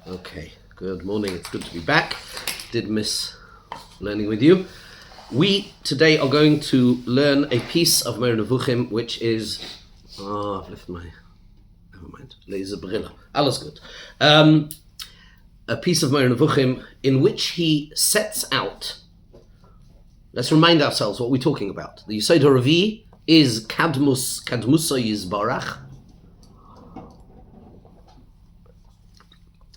Okay, good morning. It's good to be back. Did miss learning with you. We today are going to learn a piece of Moreh Nevuchim, which is... I've left my... Never mind. Laser Brilla. Alles good. A piece of Moreh Nevuchim in which he sets out... Let's remind ourselves what we're talking about. The Yesod HaRavi is Kadmuso Yizbarach.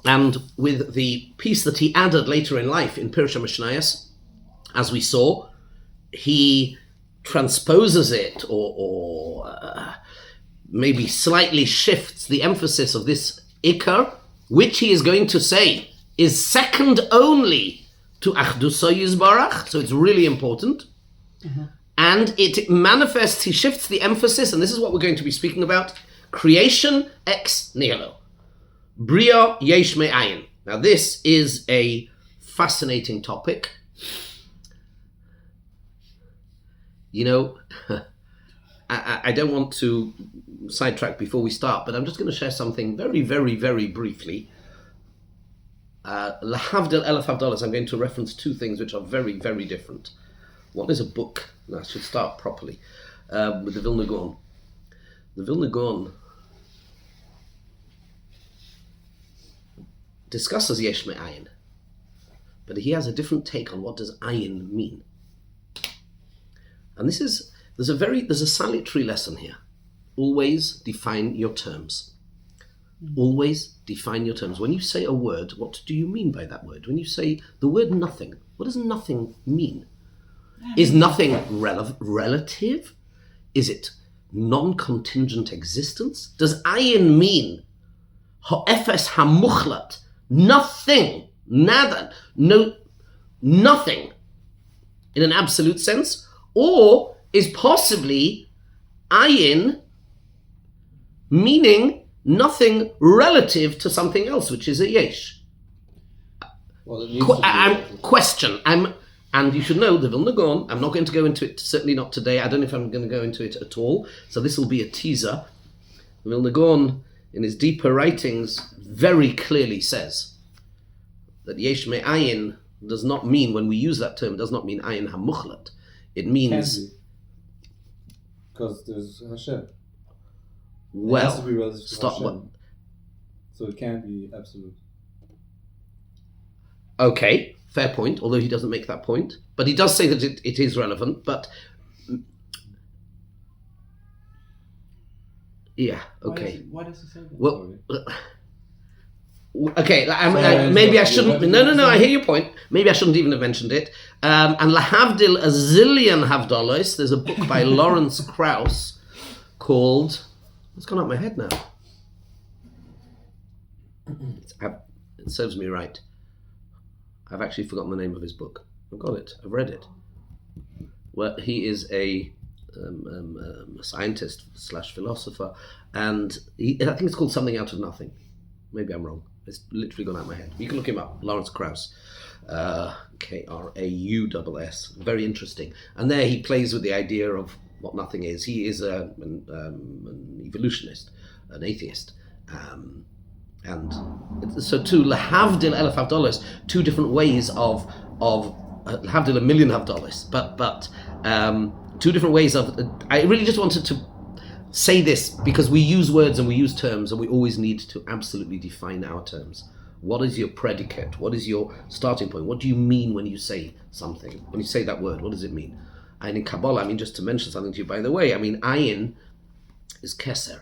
And with the piece that he added later in life in Pirush HaMishnayos, as we saw, he transposes it or maybe slightly shifts the emphasis of this Ikar, which he is going to say is second only to Achduso Yizbarach, so it's really important. Mm-hmm. And it manifests, he shifts the emphasis, and this is what we're going to be speaking about, creation ex nihilo. Bria yesh me'ayin. Now this is a fascinating topic. You know, I don't want to sidetrack before we start, but I'm just going to share something very, very, very briefly. Lahavdil Elef Havdalas, I'm going to reference two things which are very, very different. One is a book, and I should start properly, with the Vilna Gaon. The Vilna Gaon discusses Yesh Me'ayin, but he has a different take on what does ayin mean. And there's a salutary lesson here. Always define your terms. Always define your terms. When you say a word, what do you mean by that word? When you say the word nothing, what does nothing mean? Is nothing relative? Is it non-contingent existence? Does ayin mean ha'efes ha'muchlat? Nothing, nada, no, nothing in an absolute sense? Or is possibly ayin meaning nothing relative to something else, which is a yesh? Question. And you should know the Vilna Gaon, I'm not going to go into it, certainly not today. I don't know if I'm going to go into it at all. So this will be a teaser. The Vilna Gaon, in his deeper writings, very clearly says that yesh me'ayin does not mean, when we use that term, does not mean ayin hamuchlat. It means... Because there's Hashem. Well, it has to be relative to stop. Hashem. So it can't be absolute. Okay, fair point, although he doesn't make that point. But he does say that it is relevant, but... Yeah, okay. Why does he say that? Well, okay, maybe I shouldn't... No, I hear your point. Maybe I shouldn't even have mentioned it. And Lahavdil a zillion Havdalos, there's a book by Lawrence Krauss called... It's gone out my head now. It serves me right. I've actually forgotten the name of his book. I've got it. I've read it. Well, he is a scientist / philosopher, and I think it's called Something Out of Nothing. Maybe I'm wrong. It's literally gone out of my head. You can look him up, Lawrence Krauss, Krauss. Very interesting. And there he plays with the idea of what nothing is. He is an evolutionist, an atheist. And so to Lahavdil Elef Havdalos, two different ways of Lahavdil a million Havdalos, but two different ways of... I really just wanted to say this because we use words and we use terms, and we always need to absolutely define our terms. What is your predicate? What is your starting point? What do you mean when you say something? When you say that word, what does it mean? And in Kabbalah, just to mention something to you, by the way, ayin is keser.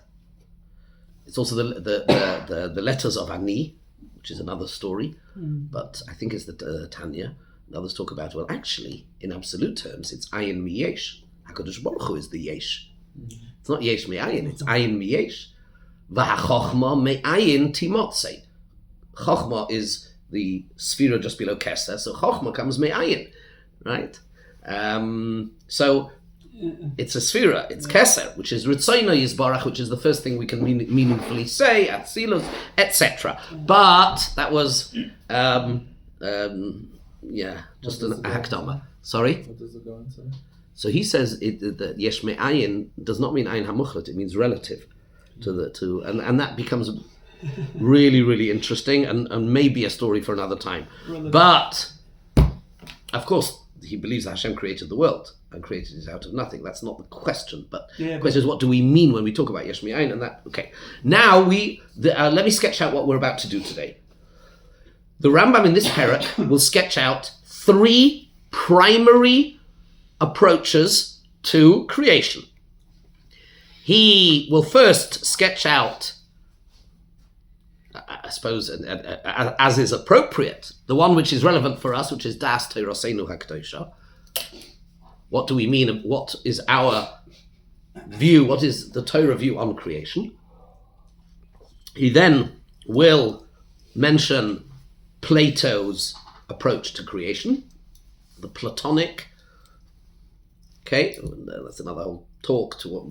It's also the letters of Ani, which is another story, but I think it's the Tanya. And others talk about, well, actually, in absolute terms, it's ayin mi yesh. HaKadosh Baruch Hu is the yesh. It's not yesh mi ayin, it's ayin mi yesh. V'hachochma me ayin timotze. Chochma is the sphera just below Keser, so Chochma comes me ayin, right? So it's a sphera, it's Keser, which is Ritzono Yizbarach, which is the first thing we can meaningfully say, Atzilus, etc. But that was, just an hakdama. Sorry? What does it go and say? So he says that yesh me'ayin does not mean ayin hamuchlat, it means relative to and that becomes Really, really interesting, and maybe a story for another time. But, of course, he believes that Hashem created the world and created it out of nothing. That's not the question. But the question is, what do we mean when we talk about Yesh Mi'ayin? And that, okay. Now, let me sketch out what we're about to do today. The Rambam in this parak will sketch out 3 primary approaches to creation. He will first sketch out, I suppose, as is appropriate, the one which is relevant for us, which is Das Teiraseinu HaKadosha. What do we mean? What is our view? What is the Torah view on creation? He then will mention Plato's approach to creation, the Platonic. Okay, that's another whole talk to what.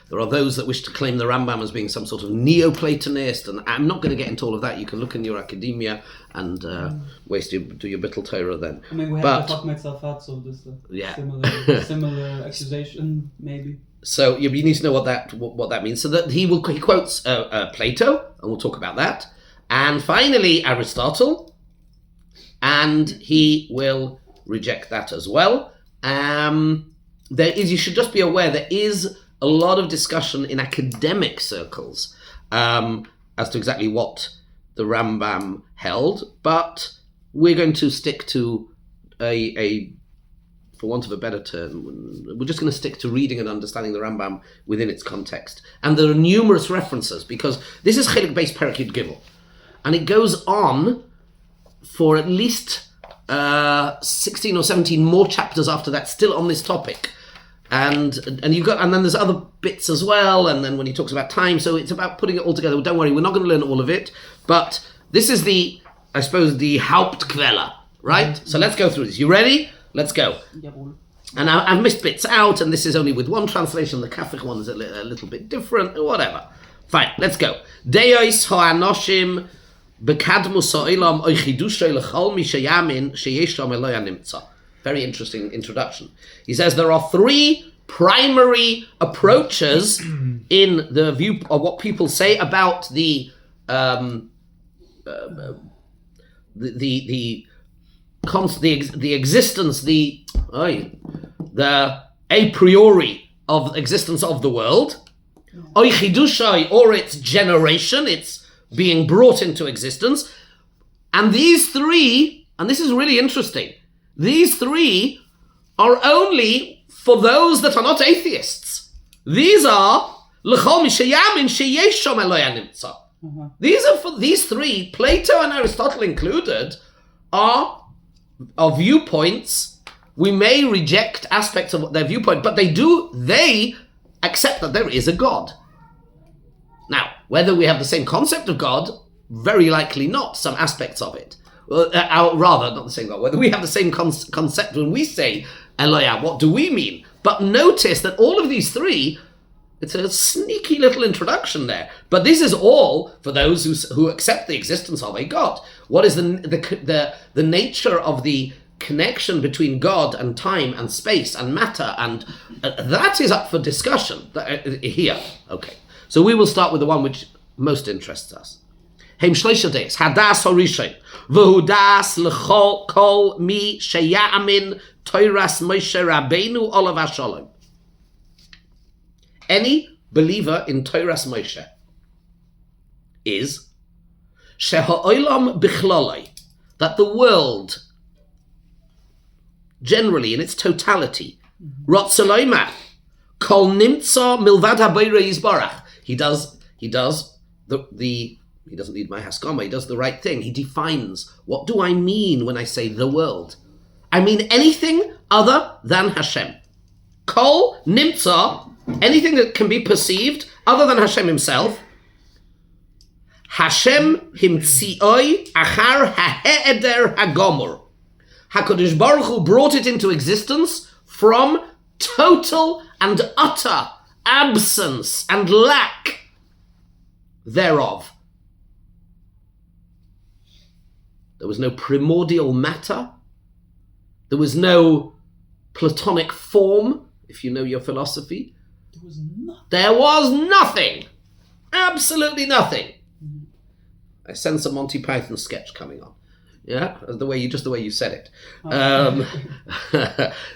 There are those that wish to claim the Rambam as being some sort of Neoplatonist, and I'm not going to get into all of that. You can look in your academia and do your Bittul Torah then. I mean, we have to talk myself out, so this similar accusation, maybe. So you need to know what that means. So that he quotes Plato, and we'll talk about that, and finally Aristotle, and he will reject that as well. You should just be aware there is a lot of discussion in academic circles as to exactly what the Rambam held, but we're going to stick to for want of a better term, we're just going to stick to reading and understanding the Rambam within its context. And there are numerous references, because this is Chelik Beis Perek Yud Gimel, and it goes on for at least 16 or 17 more chapters after that, still on this topic. And then there's other bits as well, and then when he talks about time, so it's about putting it all together. Don't worry, we're not going to learn all of it, but this is the Hauptquelle, right? So let's go through this. You ready? Let's go. And I've missed bits out, and this is only with one translation. The Catholic one is a little bit different, whatever. Fine, let's go. Deos ha'anoshim bekadmus ha'olam oichidushay l'chol mi sheyamin sheyesh sham Eloya nimtza. Very interesting introduction. He says there are 3 primary approaches in the view of what people say about the existence, the a priori of existence of the world, or its generation, its being brought into existence, and these 3, and this is really interesting. These 3 are only for those that are not atheists. These are l'chol mishayamin sheyesh sham Eloya nimtza. These are for these 3, Plato and Aristotle included, are viewpoints. We may reject aspects of their viewpoint, but they accept that there is a God. Now, whether we have the same concept of God, very likely not, some aspects of it. Rather, not the same God, whether we have the same concept when we say Eloya, what do we mean? But notice that all of these 3, it's a sneaky little introduction there. But this is all for those who accept the existence of a God. What is the nature of the connection between God and time and space and matter? And that is up for discussion here. Okay, so we will start with the one which most interests us. Hem shleisha deis, hadas horishain, v'hudas l'chol kol mi sheyamin toiras Moshe Rabbeinu olav hashalom. Any believer in Toiras Moshe is sheha'olam bichlolai, that the world, generally in its totality, rotzaloima kol nimtza milvad habeira yizbarach. He doesn't need my haskama. He does the right thing. He defines, what do I mean when I say the world? I mean anything other than Hashem. Kol nimtza, anything that can be perceived other than Hashem himself. Hashem himtzioi achar ha'eder hagomor. HaKadosh Baruch Hu brought it into existence from total and utter absence and lack thereof. There was no primordial matter. There was no Platonic form, if you know your philosophy. There was nothing. Absolutely nothing. I sense a Monty Python sketch coming on. Yeah, the way you said it.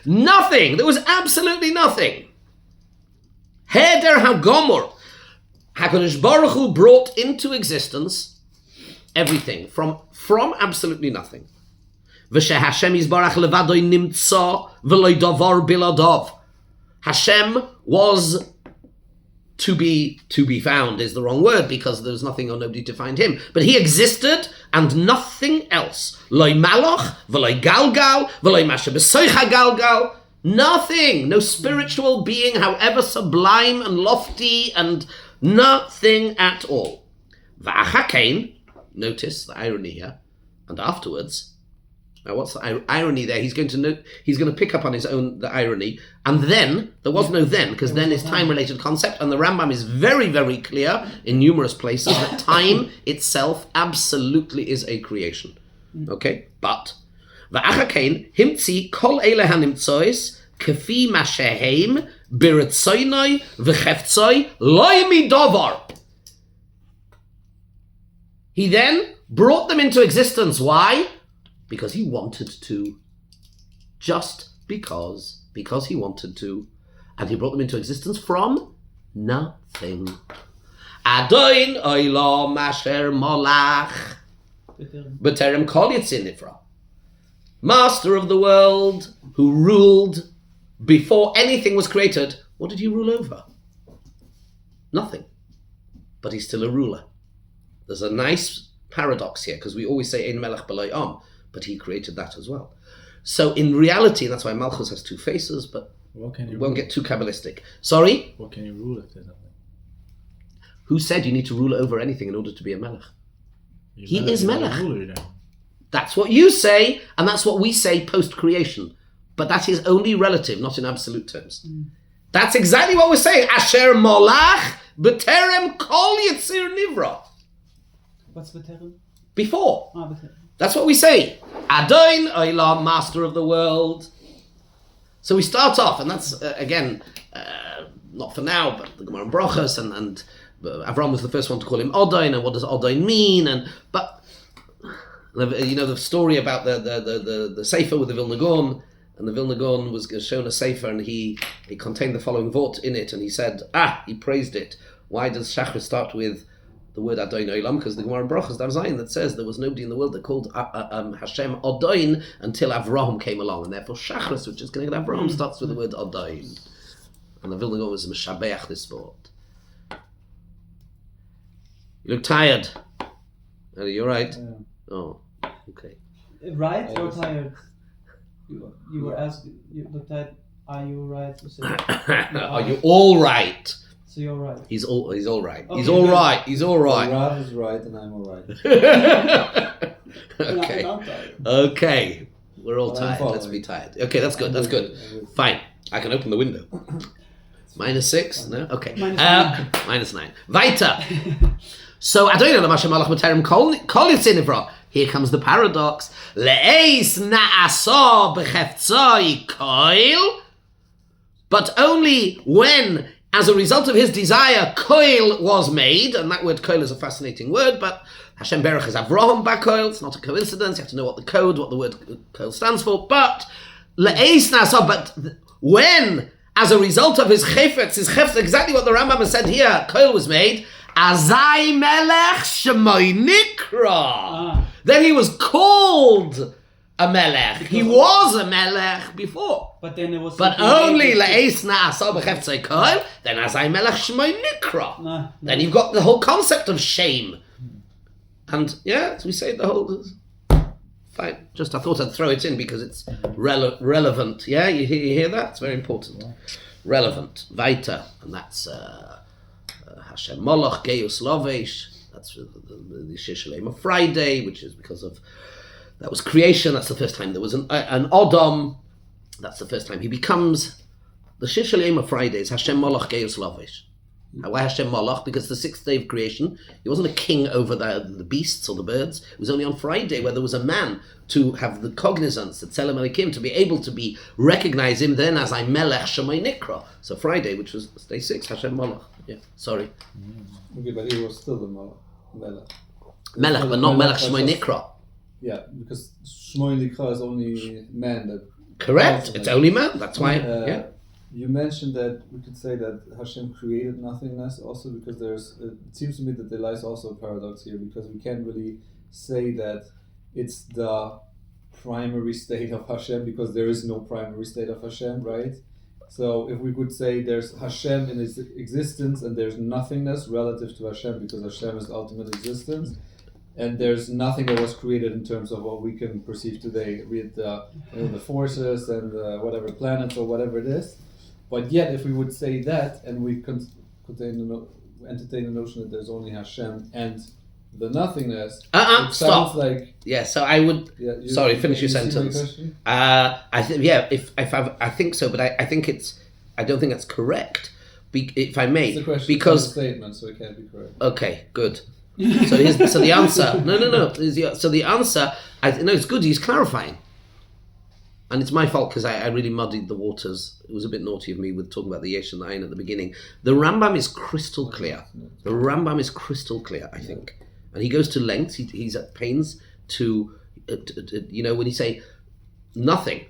Nothing. There was absolutely nothing. Heder HaGomor. HaKadosh Baruch Hu brought into existence everything from absolutely nothing. Hashem was to be found is the wrong word because there was nothing or nobody to find him. But he existed and nothing else. Loi malach, v'loi galgal, v'loi masha b'soicha galgal. Nothing, no spiritual being, however sublime and lofty, and nothing at all. V'achakain, notice the irony here, and afterwards. Now, what's the irony there? He's going to pick up on the irony, and then there was no then, because then is time-related concept, and the Rambam is very, very clear in numerous places that time itself absolutely is a creation. Okay, but va'achakain himtzi kol eile hanimtzois kefi masheheim biritzoinoi v'cheftzoi loy midovar. He then brought them into existence. Why? Because he wanted to. Just because he wanted to. And he brought them into existence from nothing. Adoin oilam asher molach b'terem kol yitzin nifra. Master of the world, who ruled before anything was created. What did he rule over? Nothing. But he's still a ruler. There's a nice paradox here, because we always say Ein melech b'lo am, but he created that as well. So in reality, and that's why Malchus has two faces, but we won't get too Kabbalistic. Sorry? What can you rule if there's nothing? Who said you need to rule over anything in order to be a melech? He is melech. That's what you say, and that's what we say post-creation. But that is only relative, not in absolute terms. That's exactly what we're saying. Asher molach b'terem kol yitzir nivra. What's b'terem? Before. B'terem. That's what we say. Adoin Olam, master of the world. So we start off, and that's, again, not for now, but the Gemara in Brochus, and Avram was the first one to call him Odoin, and what does Odoin mean? But you know the story about the Sefer with the Vilna Gaon, and the Vilna Gaon was shown a Sefer, and he contained the following vort in it, and he said, he praised it. Why does Shachar start with the word Adoin Olam? Because the Gemara in Brachos Dav Zayin that says there was nobody in the world that called Hashem Adoin until Avraham came along, and therefore Shachris, which is connected to Avraham, starts with the word Adoin. And the Vilna Gaon was a Meshabeach this sport. You look tired. Are you alright? Yeah. Oh, okay. Right or tired? You were asked. You looked at. Are you right? You said, Are you all right? So you're right. He's all right. Okay, He's all right. He's all right. Rav is right and I'm all right. Okay. I'm tired. Okay. We're all I'm tired. following. Let's be tired. Okay, that's good. That's good. Fine. I can open the window. -6? No? Okay. -9. Weiter. So, Adonai Lamashem Malach B'Terem Kol Yitzin Nivra. Here comes the paradox. Le'eis na'asa b'cheftzai koil. But only when, as a result of his desire, koil was made. And that word koil is a fascinating word, but Hashem Berach is Avraham Bakoil. It's not a coincidence. You have to know what the word koil stands for. But le'eis na'asa, but when, as a result of his chefetz, exactly what the Rambam has said here, koil was made. Azai melech shemoi nikra. Then he was called a melech. He was a melech before. But then it was. But only le'es na'asa b'cheftzei koil. Then azai melech shemoi nikra. No. Then you've got the whole concept of shame. And yeah, as we say, the whole. Fine. Just I thought I'd throw it in because it's relevant. Yeah, you hear that? It's very important. Relevant. Weiter. And that's. Hashem Moloch Geus Lovesh. That's the Shir Shalem of Friday, which is because of that was creation. That's the first time there was an Adam. That's the first time he becomes the Shir Shalem of Friday. Is Hashem Moloch Geus Lovesh. Why Hashem Moloch? Because the sixth day of creation, he wasn't a king over the beasts or the birds. It was only on Friday where there was a man to have the cognizance, the Tzelem Elikim, to be able to be recognize him then as I Melech Shemai Nikra. So Friday, which was day 6, Hashem Moloch. Yeah, sorry. Okay, but he was still the Melech. Melech, but not Melech Shmoi Nikra. Yeah, because Shmoi Nikra is only man that. Correct. It's only man. That's why. Yeah. You mentioned that we could say that Hashem created nothingness also because it seems to me that there lies also a paradox here because we can't really say that it's the primary state of Hashem because there is no primary state of Hashem, right? So if we could say there's Hashem in its existence and there's nothingness relative to Hashem because Hashem is ultimate existence, and there's nothing that was created in terms of what we can perceive today with the forces and whatever planets or whatever it is. But yet, if we would say that and we entertain the notion that there's only Hashem and the nothingness, it Stop. sounds like. Yeah, so I would. Yeah, Sorry, finish your sentence. I think so, but I think it's. I don't think that's correct. If I may, It's a question because a statement, so it can't be correct. okay, good. So the answer. No. So the answer. It's good. He's clarifying, and it's my fault because I really muddied the waters. It was a bit naughty of me with talking about the Yesh and the Ayin at the beginning. The Rambam is crystal clear. The Rambam is crystal clear, I think. And he goes to lengths. He's at pains to when he say nothing.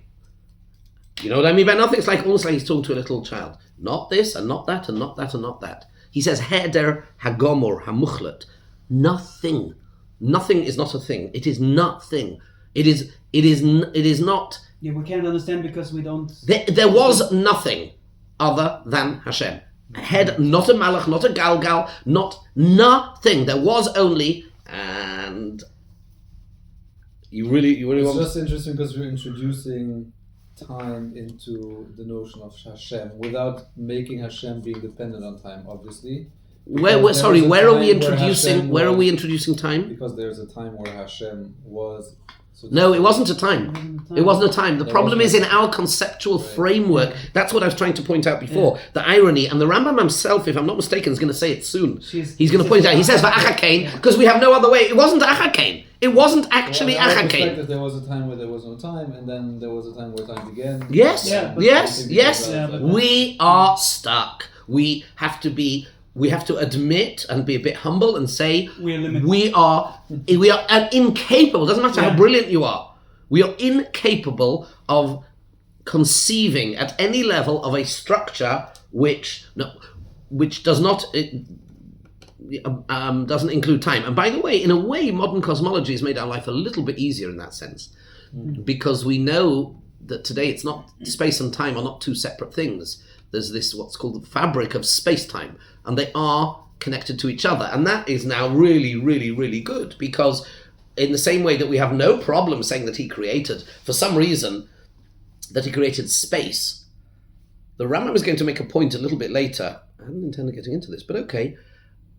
You know what I mean by nothing? It's like almost like he's talking to a little child. Not this and not that and not that and not that. He says heder hagomor hamuchlet. Nothing. Nothing is not a thing. It is nothing. It is not. Yeah, we can't understand because we don't. There was nothing other than Hashem. Head, not a malach, not a galgal, not nothing. There was only, and you really It's want. just interesting because we're introducing time into the notion of Hashem without making Hashem being dependent on time, obviously. Where are we introducing? Where are we introducing time? Because there's a time where Hashem was. No, it wasn't a time. It wasn't a time. The problem is in our conceptual framework. That's what I was trying to point out before. The irony, and the Rambam himself, if I'm not mistaken, is going to say it soon. He's going to point out. He says Va'achakain because we have no other way. It wasn't Achakain. It wasn't actually Achakain. That there was a time where there was no time, and then there was a time where time began. Yes. Yeah, Yes. but- We are stuck. We have to admit and be a bit humble and say We're limited. we are incapable. Doesn't matter how brilliant you are. We are incapable of conceiving at any level of a structure which does not doesn't include time. And by the way, in a way, modern cosmology has made our life a little bit easier in that sense, because we know that today it's not space and time are not two separate things. There's this what's called the fabric of space-time, and they are connected to each other. And that is now really, really, really good, because in the same way that we have no problem saying that he created, for some reason, that he created space, the Rambam is going to make a point a little bit later. I hadn't intended getting into this, but okay.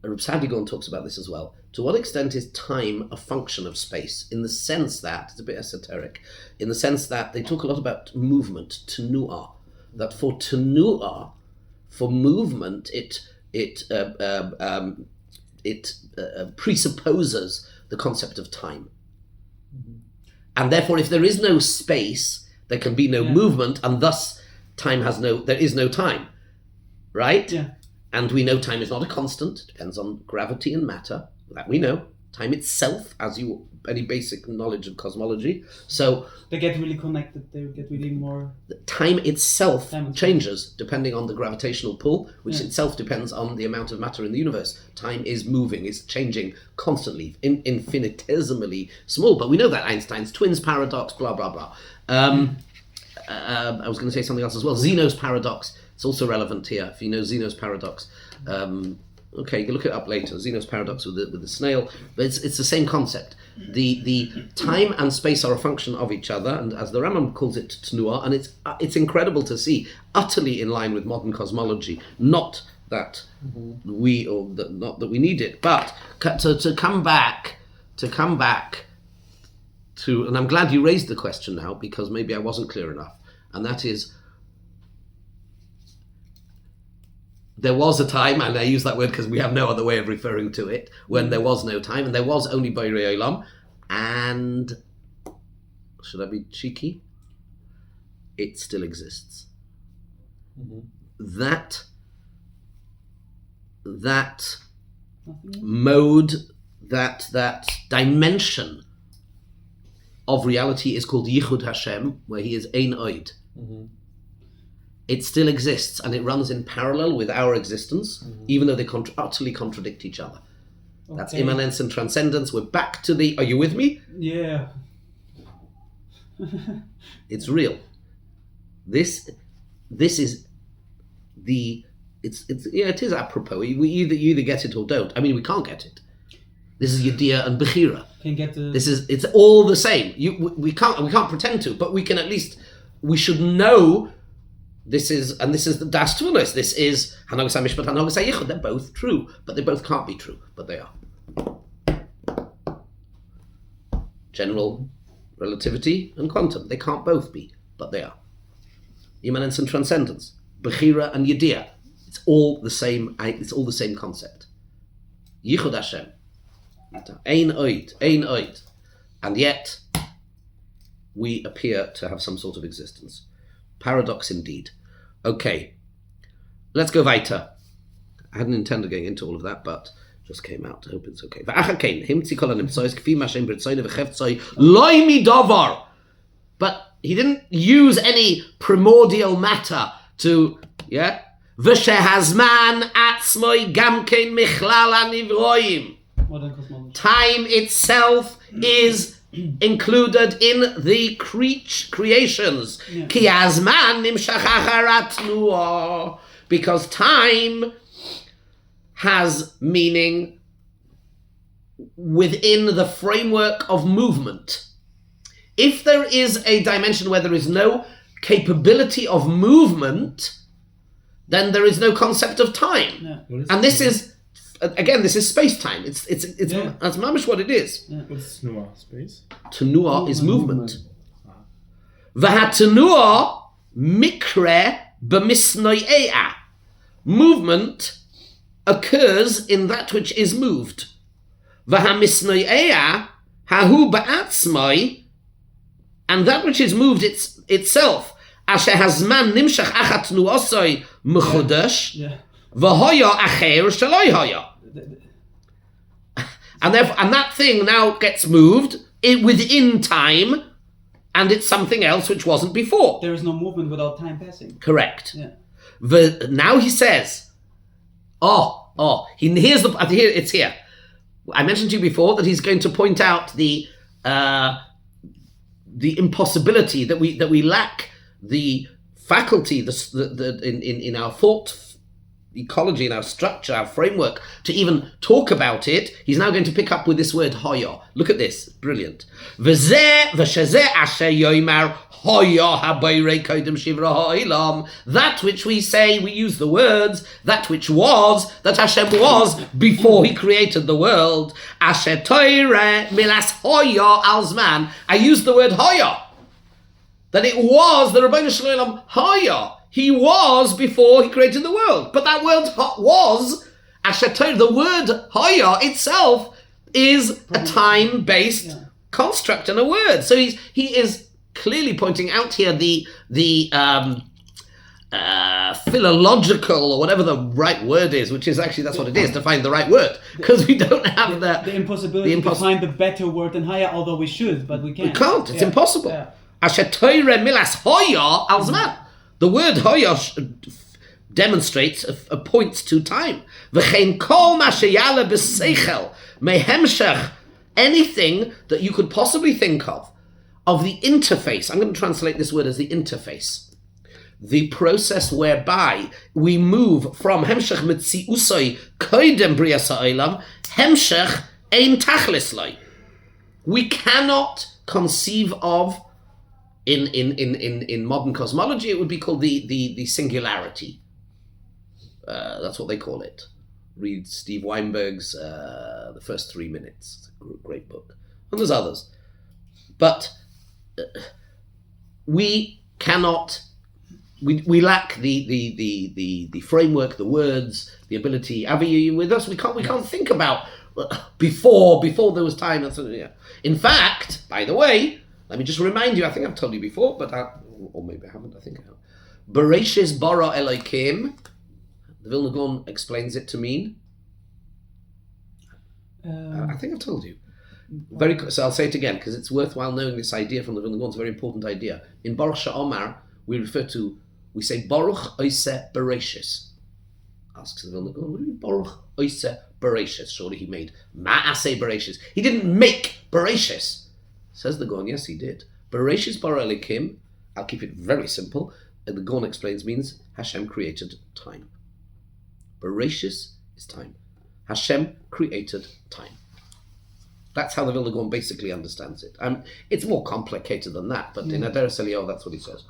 Reb Sadigon talks about this as well. To what extent is time a function of space? In the sense that, it's a bit esoteric, in the sense that they talk a lot about movement, tenuah. That for tenuah, for movement, it presupposes the concept of time. And therefore, if there is no space, there can be no movement, and thus there is no time. Right? Yeah. And we know time is not a constant, it depends on gravity and matter. That we know. Time itself, any basic knowledge of cosmology. So They get really connected. They get really more. time itself changes depending on the gravitational pull, which itself depends on the amount of matter in the universe. Time is moving, it's changing constantly, infinitesimally small. But we know that Einstein's twins paradox, blah, blah, blah. I was going to say something else as well. Zeno's paradox. It's also relevant here, if you know Zeno's paradox. Okay, you can look it up later. Zeno's paradox with the snail. But it's the same concept. The time and space are a function of each other, and as the Rambam calls it, tenuah, and it's incredible to see, utterly in line with modern cosmology. Not that not that we need it, but to come back to, and I'm glad you raised the question now because maybe I wasn't clear enough, and that is. There was a time, and I use that word because we have no other way of referring to it, when there was no time, and there was only Borei Olam, and should I be cheeky? It still exists. That mode, that dimension of reality is called Yichud Hashem, where he is Ein Oid. Mm-hmm. It still exists, and it runs in parallel with our existence, even though they utterly contradict each other. Okay. That's immanence and transcendence. We're back to the... Are you with me? Yeah. It's real. This is the... it is apropos. You either get it or don't. I mean, we can't get it. This is Yediyah and Bechira. Can get the... It's all the same. We can't pretend to, but we can at least... We should know... This is the Das Tvunos. This is Hanagas HaMishpat, Hanagas HaYichud. They're both true, but they both can't be true, but they are. General relativity and quantum. They can't both be, but they are. Immanence and transcendence. Bechira and Yediyah. It's all the same. It's all the same concept. Yichud Hashem. Ein Oid. And yet, we appear to have some sort of existence. Paradox indeed. Okay, let's go weiter. I hadn't intended going into all of that, but just came out. I hope it's okay. But he didn't use any primordial matter to, yeah? V'shehazman atzmoi gamkein michlal hanivroim. Modern cosmology. Time itself is included in the creations. Ki hazman nimshach acharat tnuah. Because time has meaning within the framework of movement. If there is a dimension where there is no capability of movement, then there is no concept of time. Yeah. And this is, again, this is space-time. It's that's mamish what it is. Yeah. What's Tnuah? Space? Tenuah is movement. V'hatenuah mikre b'misnoyea. Movement occurs in that which is moved. V'hamisnoyea hahu ba'atzmai, and that which is moved itself. Asher hazman nimshach achat tenuosoi mechudash. V'hoya acher shaloi hoya. And that thing now gets moved within time, and it's something else which wasn't before. There is no movement without time passing. Correct. Yeah. Now he says, it's here. I mentioned to you before that he's going to point out the impossibility that we lack the faculty, in our thought ecology, in our structure, our framework, to even talk about it. He's now going to pick up with this word hoya. Look at this, brilliant. That which we say, we use the words, that which was, that Hashem was before he created the world. I use the word hoya. That it was the Rabbeinu Shalom hoya. He was before he created the world. But that word was, the word hoya itself is a time-based construct and a word. So he is clearly pointing out here the philological, or whatever the right word is, which is actually, that's what it is, to find the right word. Because we don't have the impossibility to find the better word than haya, although we should, but we can't. We can't, it's impossible. Milas hoya alzman. The word hoya demonstrates, points to time. V'chein kol ma sheyala b'seichel mehemshech, anything that you could possibly think of the interface. I'm going to translate this word as the interface. The process whereby we move from hemshech mitziusoi koidem brias ha'olam, hemshech ein tachlis loi. We cannot conceive of, in modern cosmology, it would be called the singularity. That's what they call it. Read Steve Weinberg's The First 3 Minutes. It's a great book. And there's others. But we cannot, we lack the framework, the words, the ability. Avi, you with us? We can't think about before there was time. In fact, by the way, let me just remind you, I think I've told you before, but or maybe I haven't, I think I have. Bereshis bara Elokim, the Vilna Gaon explains it to mean? I think I've told you. So I'll say it again because it's worthwhile knowing this idea from the Vilna Gaon. It's a very important idea. In Baruch Sha'omar, we say Baruch Oiseh Bereshis. Asks the Vilna Gaon, what do you mean Baruch Oiseh Bereshis? Surely he made Ma'aseh Bereshis. He didn't make Bereshis. Says the Gaon, yes he did. Bereshis bara Elikim, I'll keep it very simple. And the Gaon explains means Hashem created time. Bereshis is time. Hashem created time. That's how the Vilna Gaon basically understands it. It's more complicated than that, but in Aderes Eliyahu, that's what he says.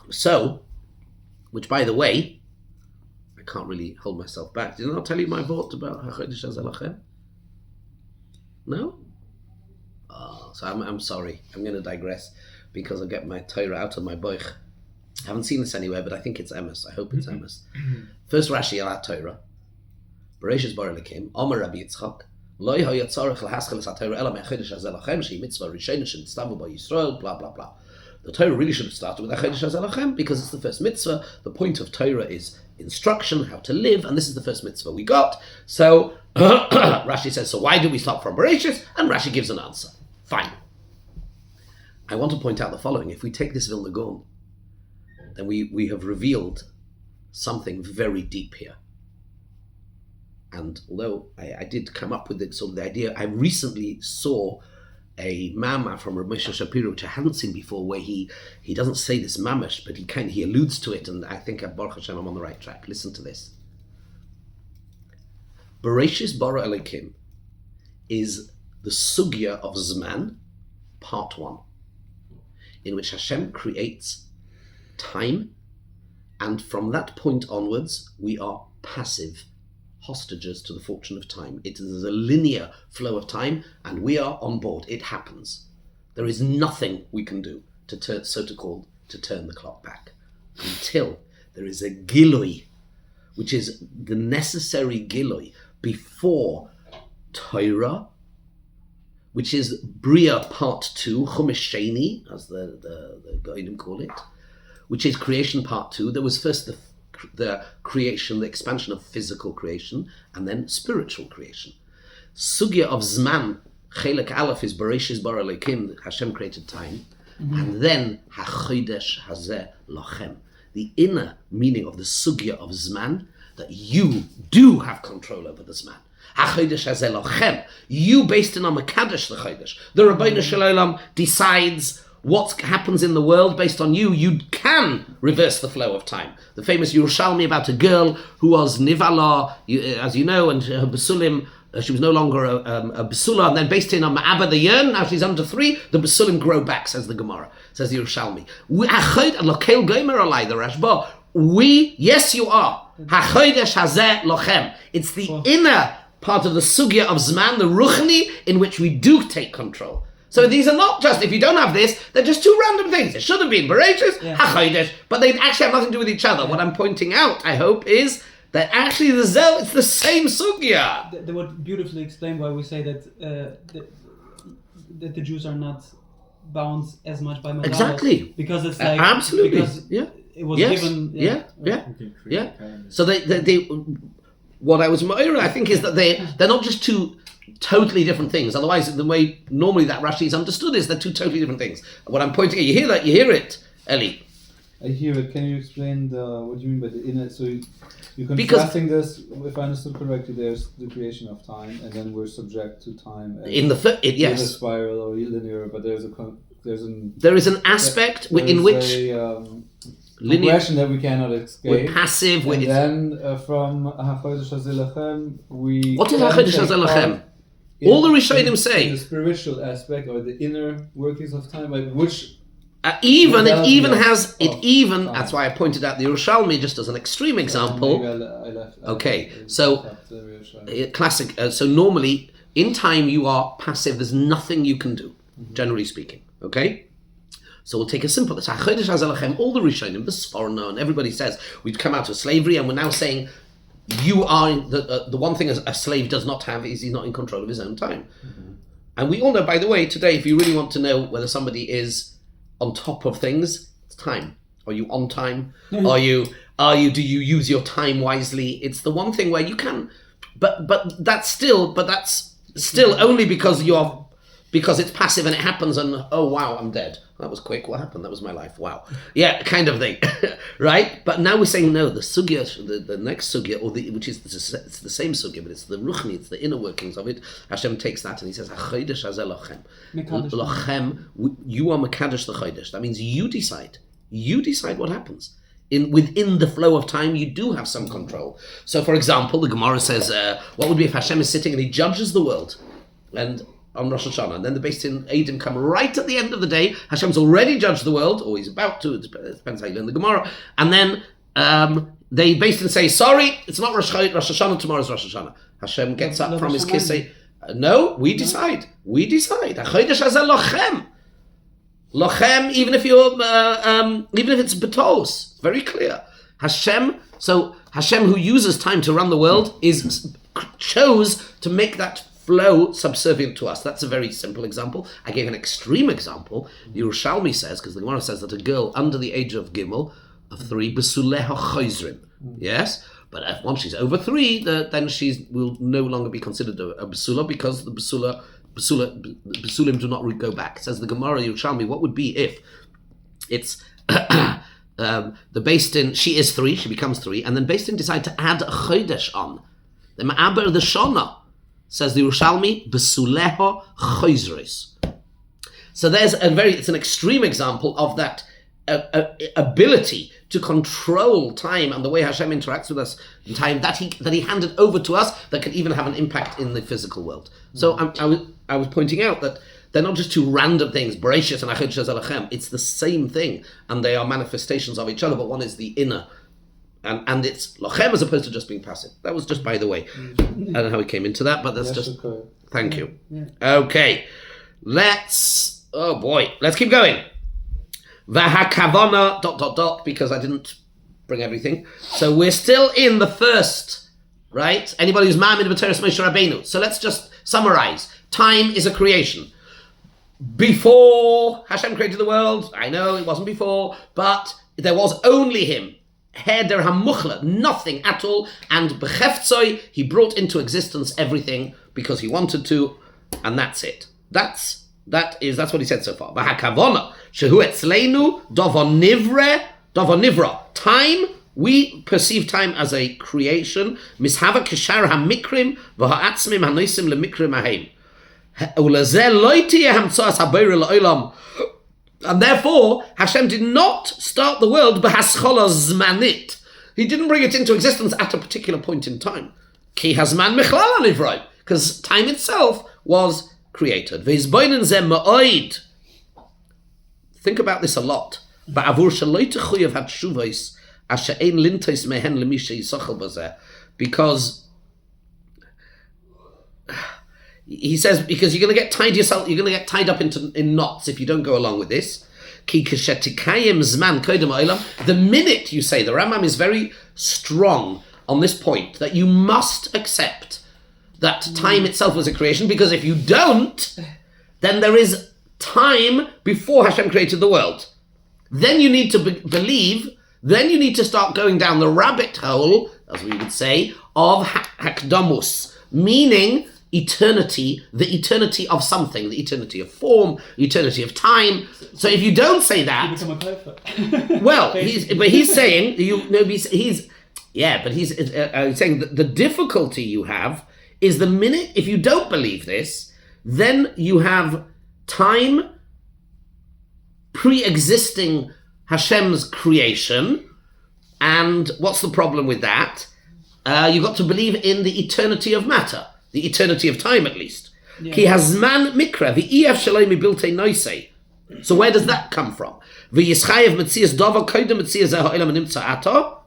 So, which by the way, I can't really hold myself back. Did I not tell you my thought about HaChodesh Hazeh Lachem? No? Oh, so I'm sorry. I'm going to digress because I'll get my Torah out of my boich. I haven't seen this anywhere, but I think it's Emes. I hope it's Emes. First Rashi al Torah. Bereshis bara Elikim, Omer Rabbi Yitzchak, Loi ha yatzarech lahaschel es HaTorah ela me'achodesh hazeh lachem, shehi mitzvah rishonah shenitztavu ba Yisrael, blah, blah, blah. The Torah really should have started with HaChodesh hazeh lachem because it's the first mitzvah. The point of Torah is instruction, how to live, and this is the first mitzvah we got. So, Rashi says, so why do we stop from Bereshis? And Rashi gives an answer. Fine. I want to point out the following. If we take this Vilna Gaon, then we have revealed something very deep here. And although I did come up with the idea, I recently saw a mama from Rav Moshe Shapiro, which I hadn't seen before, where he doesn't say this mamash, but he alludes to it, and I think Baruch Hashem, I'm on the right track. Listen to this. Bereshis bara Elikim is the sugya of Zman, part 1, in which Hashem creates time, and from that point onwards, we are passive, hostages to the fortune of time. It is a linear flow of time, and we are on board. It happens. There is nothing we can do to turn the clock back until there is a gilui, which is the necessary gilui before Torah, which is Bria part 2, Chumash Sheni, as the Goyim call it, which is creation part 2. There was first the creation, the expansion of physical creation, and then spiritual creation. Sugya of Zman, Chelek Aleph is Bereshis bara Elikim, Hashem created time, and then HaChodesh Hazeh Lachem, the inner meaning of the Sugya of Zman, that you do have control over the Zman. HaChodesh Hazeh Lachem, you based in on Mekadesh the Chodesh. The Rabbeinu Shalom decides what happens in the world based on you. You can reverse the flow of time. The famous Yerushalmi about a girl who was Nivala, as you know, and her Basulim, she was no longer a Basula, and then based in on Ma'aba the Yern, now she's under 3, the Basulim grow back, says the Gemara, says the Yerushalmi. Yes, you are. HaChodesh Hazeh Lachem. It's the inner part of the Sugya of Zman, the Ruchni, in which we do take control. So these are not just, if you don't have this, they're just two random things. It should have been Bereshis, HaChodesh, but they actually have nothing to do with each other. What I'm pointing out, I hope, is that actually it's the same sugya. They would beautifully explain why we say that that the Jews are not bound as much by Megillah. Exactly. Because it's like... absolutely. Because it was given... Yeah. So they what I was moira, I think, is that they're not just two totally different things. Otherwise, the way normally that Rashi is understood is they're two totally different things. What I'm pointing at, you hear that? You hear it, Eli? I hear it. Can you explain what you mean by the inner? So you're contrasting this. If I understood correctly, there's the creation of time, and then we're subject to time. In the yes, in a spiral or linear, but there is an aspect in which progression that we cannot escape. We're passive. And then from HaChodesh Hazeh Lachem, we. What is HaChodesh Hazeh Lachem? All the Rishonim say the spiritual aspect or the inner workings of time, like which. That's why I pointed out the Yerushalmi just as an extreme example. Classic. So normally in time you are passive. There's nothing you can do, generally speaking. Okay. So we'll take a simple. It's HaChodesh Hazeh Lachem. All the Rishonim, the Sforno, and everybody says we've come out of slavery, and we're now saying you are the one thing a slave does not have is he's not in control of his own time. And we all know, by the way, today, if you really want to know whether somebody is on top of things, it's time. Are you on time? Do you use your time wisely? It's the one thing where you can but that's still only because it's passive and it happens and oh wow, I'm dead. That was quick. What happened? That was my life. Wow. Yeah, kind of thing, right? But now we're saying no. The sugya, the next sugya, which is it's the same sugya, but it's the ruchni, it's the inner workings of it. Hashem takes that and he says, "Hachodesh hazeh lochem." Lochem, you are mekadosh the chodesh. That means you decide. You decide what happens. Within the flow of time, you do have some control. So, for example, the Gemara says, what would be if Hashem is sitting and he judges the world, and on Rosh Hashanah, and then the Beis Din Eidim come right at the end of the day. Hashem's already judged the world, or he's about to. It depends how you learn the Gemara. And then they Beis Din say, "Sorry, it's not Rosh Hashanah. Tomorrow's Rosh Hashanah." Hashem gets up from his kiss. No, we decide. We decide. Hachodesh hazeh lochem. Lochem, even if it's betos, it's very clear. Hashem. So Hashem, who uses time to run the world, chose to make that flow subservient to us. That's a very simple example. I gave an extreme example. The Yerushalmi says, because the Gemara says that a girl under the age of 3, besuleha choizrim. Yes, but once she's over 3, then she will no longer be considered a besula, because the besulim do not go back. Says the Gemara Yerushalmi, what would be if it's the Beis Din, she is 3, she becomes 3, and then Beis Din decide to add a chodesh on. The ma'aber the shana. Says the Yerushalmi, besuleha choizres. So it's an extreme example of that ability to control time and the way Hashem interacts with us in time that he handed over to us that can even have an impact in the physical world. So I was pointing out that they're not just two random things, Bereshit and Hachodesh hazeh lochem. It's the same thing, and they are manifestations of each other, but one is the inner. And it's lochem as opposed to just being passive. That was just by the way. I don't know how we came into that, but that's just... Thank you. Yeah. Okay. Let's keep going. V'hakavana ... because I didn't bring everything. So we're still in the first, right? Anybody who's ma'amid b'teres Moshe Rabbeinu. So let's just summarize. Time is a creation. Before Hashem created the world, I know it wasn't before, but there was only him. Heder hamuchla, nothing at all, and b'cheftzoi, he brought into existence everything because he wanted to, and that's it. That's what he said so far. V'hakavona shehu etzleinu davon nivra. Time, we perceive time as a creation. Mishava kishar hamikrim v'ha'atzmim hanoisim lemikrim ahem. Ulazeh lo tiyeh hamtzoas habeirah la'olam. And therefore, Hashem did not start the world b'haschola zmanit. He didn't bring it into existence at a particular point in time. Ki hazman michlal anivroi, because time itself was created. V'izboinen zeh ma'oid. Think about this a lot. Ba'avur shaloi techuyev hatshuvos asher ein lintos mehen lemi sheyisochel b'zeh. Because he says, because you're going to get tied up in knots if you don't go along with this. The minute you say, the Rambam is very strong on this point, that you must accept that time itself was a creation, because if you don't, then there is time before Hashem created the world. Then you need to believe, then you need to start going down the rabbit hole, as we would say, of hakdamus, meaning eternity, the eternity of something, the eternity of form, the eternity of time. So if you don't say that, you become a perfect. Well, he's saying he's saying that the difficulty you have is the minute, if you don't believe this, then you have time pre-existing Hashem's creation, and what's the problem with that? You've got to believe in the eternity of matter. The eternity of time, at least. Ki hazman mikra v'ef shaloi mibiltei noisei. So where does that come from? V'yischayev metzias davar koydem metzias ha'olam nimtza ato.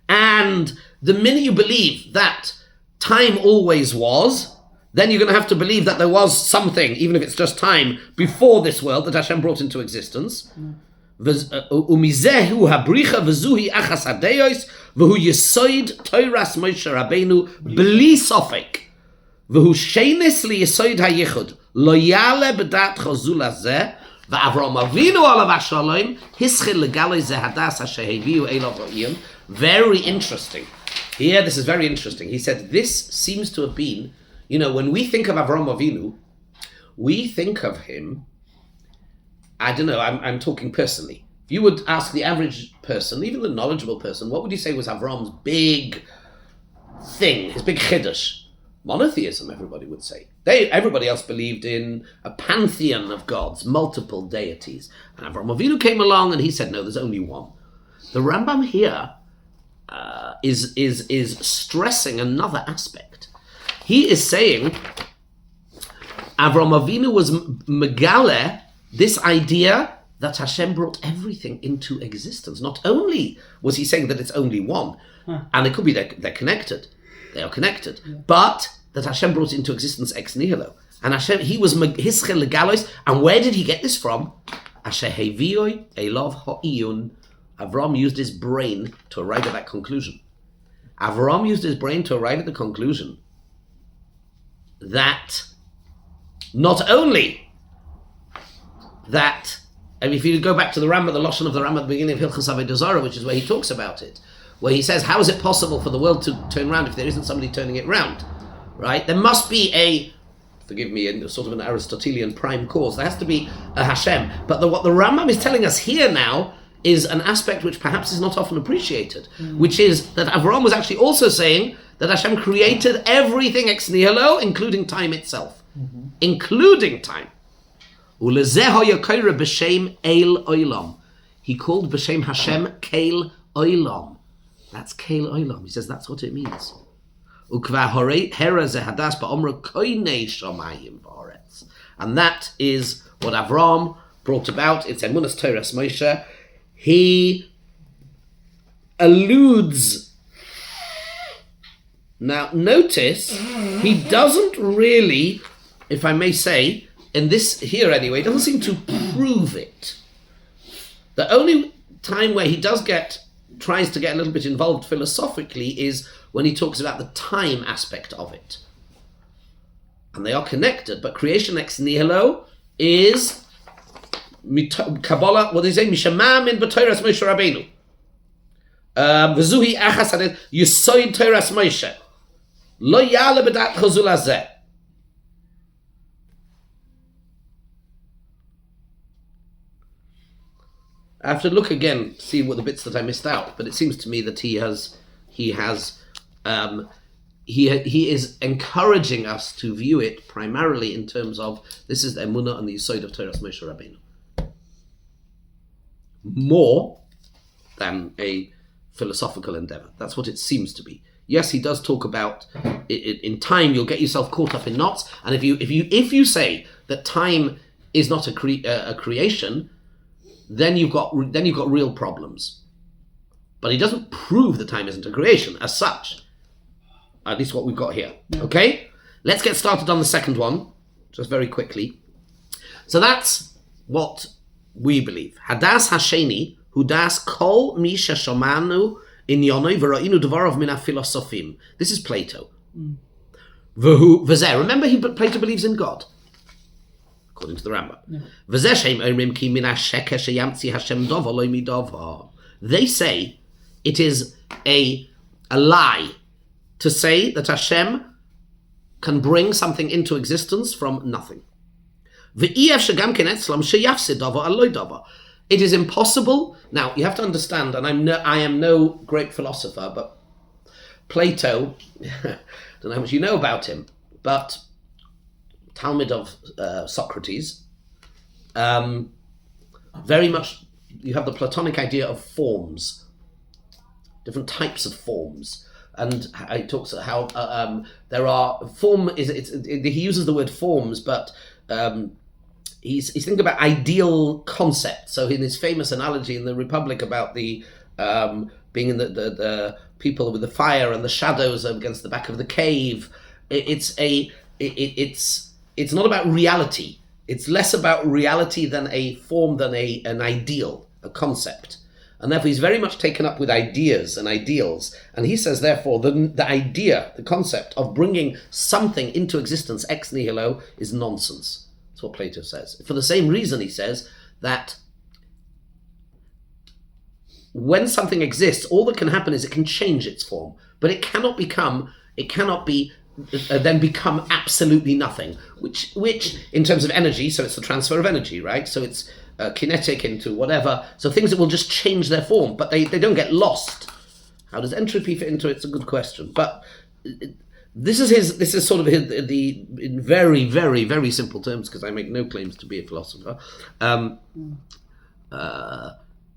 And the minute you believe that time always was, then you're going to have to believe that there was something, even if it's just time, before this world that Hashem brought into existence. Umizehu habricha v'zuhi achas hadeos v'hu yisoid toiras Moshe Rabbeinu bli sofek v'hu shenis li yisoid hayichud lo yale b'dat chazul hazeh v'Avram Avinu alav hashalom hischil legalei ze hadas asher heviu elav ha'iyim. Very interesting. Here, this is very interesting. He said this seems to have been, when we think of Avram Avinu, we think of him, I don't know, I'm talking personally. If you would ask the average person, even the knowledgeable person, what would you say was Avram's big thing, his big chiddush? Monotheism, everybody would say. Everybody else believed in a pantheon of gods, multiple deities. And Avram Avinu came along and he said, no, there's only one. The Rambam here is stressing another aspect. He is saying Avram Avinu was megale this idea that Hashem brought everything into existence. Not only was he saying that it's only one, and it could be they're connected, they are connected, but that Hashem brought into existence ex nihilo. And Hashem, he was hischel legalos, and where did he get this from? Asher hevioi elov ha'iyun. Avram used his brain to arrive at that conclusion. Avram used his brain to arrive at the conclusion that not only that, and if you go back to the Rambam, the Lashon of the Rambam at the beginning of Hilchos Avodah Zarah, which is where he talks about it, where he says, how is it possible for the world to turn around if there isn't somebody turning it round? Right? There must be forgive me, a sort of an Aristotelian prime cause. There has to be a Hashem. But what the Rambam is telling us here now is an aspect which perhaps is not often appreciated, which is that Avram was actually also saying that Hashem created everything ex nihilo, including time itself. Including time. B'shem El Olam. He called B'shem Hashem Keil Olam. That's Keil Olam. He says that's what it means. And that is what Avram brought about. It's Emunas Torahs Moshe. He alludes. Now, notice, he doesn't really, if I may say, in this here anyway, he doesn't seem to prove it. The only time where he tries to get a little bit involved philosophically is when he talks about the time aspect of it. And they are connected, but creation ex nihilo is Kabbalah, what do they say? Mishama min b'Torahs Moshe Rabbeinu. V'zuhi achas hadet yisoid Torahs Moshe. Lo yale b'dat chazul hazeh. I have to look again, see what the bits that I missed out, but it seems to me that he is encouraging us to view it primarily in terms of this is the emunah and the yesod of Torahs Moshe Rabbeinu, more than a philosophical endeavor. That's what it seems to be. Yes, he does talk about it, in time you'll get yourself caught up in knots, and if you say that time is not a creation, then you've got real problems. But he doesn't prove that time isn't a creation as such. At least what we've got here. Yeah. Okay? Let's get started on the second one, just very quickly. So that's what we believe. Hadas Hasheni, Hudas Kol Mi Sheshomanu Inyonoi V'Ra'inu Dvarov Min HaPhilosofim. This is Plato. V'hu V'zeh. Remember, Plato believes in God, according to the Rambam. V'zeh Shem Omrim Ki Min HaSheker Sheyamtzi Hashem Dov Oloi Midov. They say it is a lie to say that Hashem can bring something into existence from nothing. It is impossible. Now, you have to understand, and I am no great philosopher, but Plato, I don't know how much you know about him, but Talmud of Socrates, very much, you have the Platonic idea of forms, different types of forms. And he talks about how there are he uses the word forms, but he's thinking about ideal concepts. So in his famous analogy in the Republic about the being in the people with the fire and the shadows against the back of the cave, it's not about reality. It's less about reality than a form, than an ideal, a concept. And therefore he's very much taken up with ideas and ideals. And he says, therefore, the idea, the concept of bringing something into existence ex nihilo is nonsense. That's what Plato says. For the same reason, he says that when something exists, all that can happen is it can change its form. but it cannot be then become absolutely nothing, which in terms of energy, so it's the transfer of energy, right? So it's kinetic into whatever, so things that will just change their form, but they don't get lost. How does entropy fit into it? It's a good question, but this is sort of in very, very, very simple terms, because I make no claims to be a philosopher.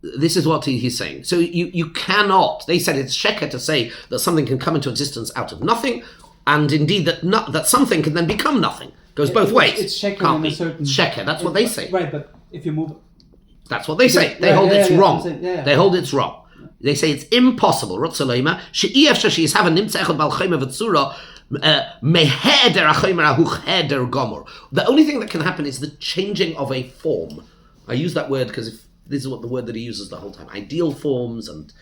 This is what he's saying. So you cannot, they said it's sheker to say that something can come into existence out of nothing, and indeed that something can then become nothing. Goes both ways. It's sheker Can't in be. a certain... It's sheker, that's what they say. Right, but if you move... That's what they say. They hold it's wrong. They hold it's wrong. They say it's impossible. The only thing that can happen is the changing of a form. I use that word because this is what the word that he uses the whole time. Ideal forms and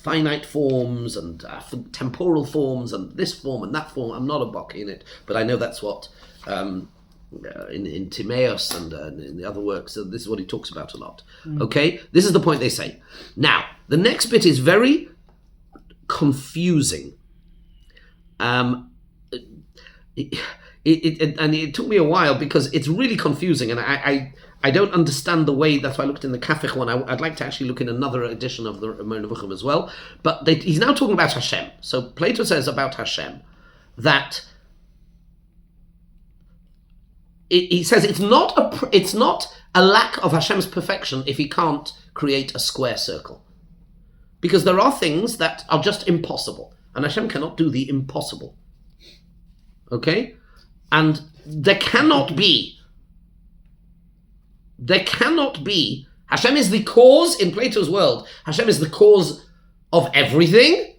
finite forms and temporal forms and this form and that form. I'm not a Baki in it, but I know that's what in Timaeus and in the other works, so this is what he talks about a lot. Okay, this is the point they say. Now, the next bit is very confusing. And it took me a while because it's really confusing, and I don't understand the way. That's why I looked in the Kafich one. I'd like to actually look in another edition of the Ramon Nevuchim as well. But he's now talking about Hashem. So Plato says about Hashem that he says it's not a lack of Hashem's perfection if he can't create a square circle, because there are things that are just impossible, and Hashem cannot do the impossible. Okay, and there cannot be. Hashem is the cause in Plato's world. Hashem is the cause of everything,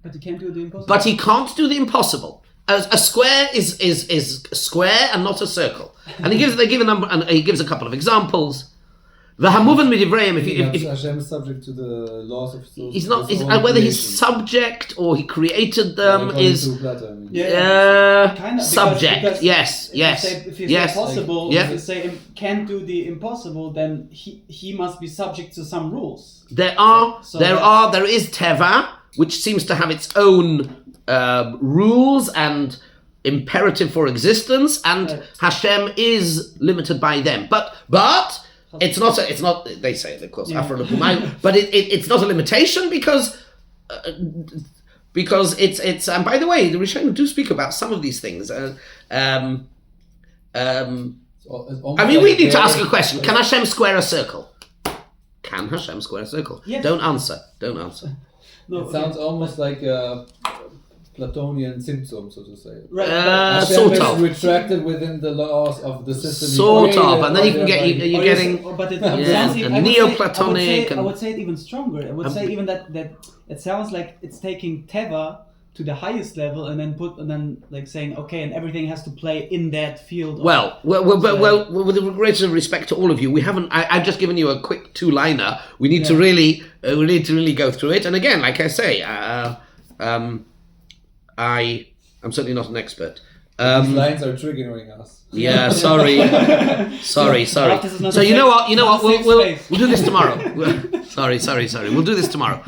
but he can't do the impossible. But he can't do the impossible. A square is a square and not a circle. And they give a number, and he gives a couple of examples. V'hamuvan midivrayim. If Hashem is subject to the laws of he's not. Whether he's subject or he created them is kind of, subject. Because yes. If you say possible, if you say can't do the impossible, then he must be subject to some rules. There is teva, which seems to have its own rules and imperative for existence, and Hashem is limited by them. But it's not. They say it, of course, but it's not a limitation because it's. And by the way, the Rishonim do speak about some of these things. I mean, we need to ask a question: can Hashem square a circle? Can Hashem square a circle? Yes. Don't answer. No, it sounds almost like a Platonian symptom, so to say. Right. Sort of. Retracted within the laws of the system. Sort of, and then you can get you're getting. But it Yeah, sounds, and Neoplatonic. I would say it even stronger. I would say even that it sounds like it's taking Teva to the highest level and then like saying, okay, and everything has to play in that field. Well, with the greatest respect to all of you, we haven't. I've just given you a quick two-liner. We need to really go through it. And again, like I say, I'm certainly not an expert. These lines are triggering us. Yeah, sorry. So you know what? We'll do this tomorrow. Sorry. We'll do this tomorrow.